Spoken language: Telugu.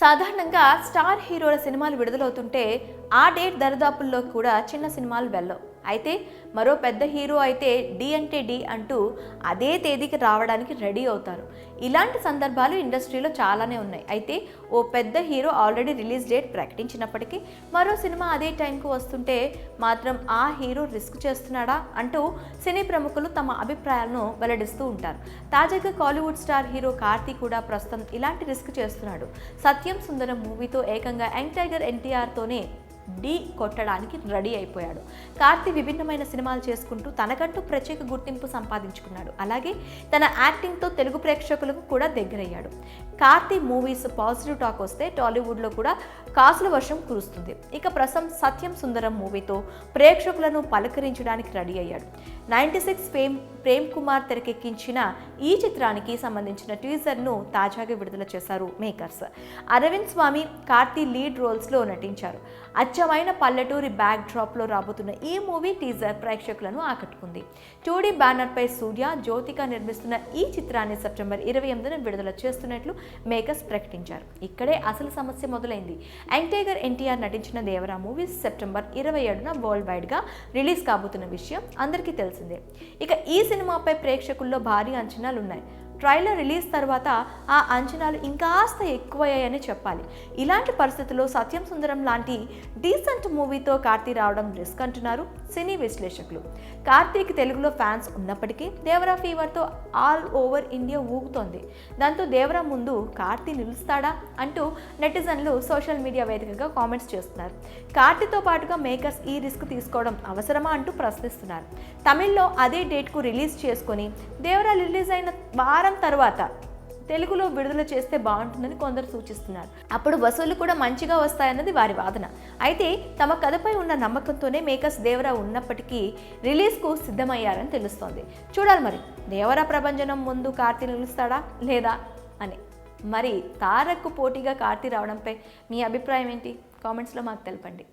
సాధారణంగా స్టార్ హీరోల సినిమాలు విడుదలవుతుంటే ఆ డేట్ దరిదాపుల్లో కూడా చిన్న సినిమాలు వెళ్ళవు. అయితే మరో పెద్ద హీరో అయితే డి అంటే డి అంటూ అదే తేదీకి రావడానికి రెడీ అవుతారు. ఇలాంటి సందర్భాలు ఇండస్ట్రీలో చాలానే ఉన్నాయి. అయితే ఓ పెద్ద హీరో ఆల్రెడీ రిలీజ్ డేట్ ప్రకటించినప్పటికీ మరో సినిమా అదే టైంకు వస్తుంటే మాత్రం ఆ హీరో రిస్క్ చేస్తున్నాడా అంటూ సినీ ప్రముఖులు తమ అభిప్రాయాలను వెల్లడిస్తూ ఉంటారు. తాజాగా కాలీవుడ్ స్టార్ హీరో కార్తీ కూడా ప్రస్తుతం ఇలాంటి రిస్క్ చేస్తున్నాడు. సత్యం సుందరం మూవీతో ఏకంగా యంగ్ టైగర్ ఎన్టీఆర్తోనే డి కొట్టడానికి రెడీ అయిపోయాడు. కార్తీ విభిన్నమైన సినిమాలు చేసుకుంటూ తనకంటూ ప్రత్యేక గుర్తింపు సంపాదించుకున్నాడు. అలాగే తన యాక్టింగ్తో తెలుగు ప్రేక్షకులకు కూడా దగ్గరయ్యాడు. కార్తీ మూవీస్ పాజిటివ్ టాక్ వస్తే టాలీవుడ్లో కూడా కాసుల వర్షం కురుస్తుంది. ఇక ప్రస్తుతం సత్యం సుందరం మూవీతో ప్రేక్షకులను పలకరించడానికి రెడీ అయ్యాడు. 96 ప్రేమ్ కుమార్ తెరకెక్కించిన ఈ చిత్రానికి సంబంధించిన టీజర్ను తాజాగా విడుదల చేశారు మేకర్స్. అరవింద్ స్వామి, కార్తీ లీడ్ రోల్స్లో నటించారు. అచ్చమైన పల్లెటూరి బ్యాక్ డ్రాప్లో రాబోతున్న ఈ మూవీ టీజర్ ప్రేక్షకులను ఆకట్టుకుంది. 2D బ్యానర్పై సూర్య, జ్యోతిక నిర్మిస్తున్న ఈ చిత్రాన్ని సెప్టెంబర్ 28న విడుదల చేస్తున్నట్లు మేకర్స్ ప్రకటించారు. ఇక్కడే అసలు సమస్య మొదలైంది. యంగ్ టైగర్ ఎన్టీఆర్ నటించిన దేవరా మూవీ సెప్టెంబర్ 27న వరల్డ్ వైడ్గా రిలీజ్ కాబోతున్న విషయం అందరికీ తెలిసిందే. ఇక ఈ సినిమాపై ప్రేక్షకుల్లో భారీ అంచనాలున్నాయి. ట్రైలర్ రిలీజ్ తర్వాత ఆ అంచనాలు ఇంకాస్త ఎక్కువయ్యాయని చెప్పాలి. ఇలాంటి పరిస్థితుల్లో సత్యం సుందరం లాంటి డీసెంట్ మూవీతో కార్తీ రావడం రిస్క్ అంటున్నారు సినీ విశ్లేషకులు. కార్తీకి తెలుగులో ఫ్యాన్స్ ఉన్నప్పటికీ దేవరా ఫీవర్తో ఆల్ ఓవర్ ఇండియా ఊగుతోంది. దాంతో దేవరా ముందు కార్తీ నిలుస్తాడా అంటూ నెటిజన్లు సోషల్ మీడియా వేదికగా కామెంట్స్ చేస్తున్నారు. కార్తీతో పాటుగా మేకర్స్ ఈ రిస్క్ తీసుకోవడం అవసరమా అంటూ ప్రశ్నిస్తున్నారు. తమిళ్లో అదే డేట్కు రిలీజ్ చేసుకొని దేవరా రిలీజ్ అయిన వారం తర్వాత తెలుగులో విడుదల చేస్తే బాగుంటుందని కొందరు సూచిస్తున్నారు. అప్పుడు వసూళ్లు కూడా మంచిగా వస్తాయన్నది వారి వాదన. అయితే తమ కథపై ఉన్న నమ్మకంతోనే మేకర్స్ దేవరా ఉన్నప్పటికీ రిలీజ్కు సిద్ధమయ్యారని తెలుస్తోంది. చూడాలి మరి దేవరా ప్రభంజనం ముందు కార్తీ నిలుస్తాడా లేదా అని. మరి తారక్కు పోటీగా కార్తీ రావడంపై మీ అభిప్రాయం ఏంటి? కామెంట్స్లో మాకు తెలపండి.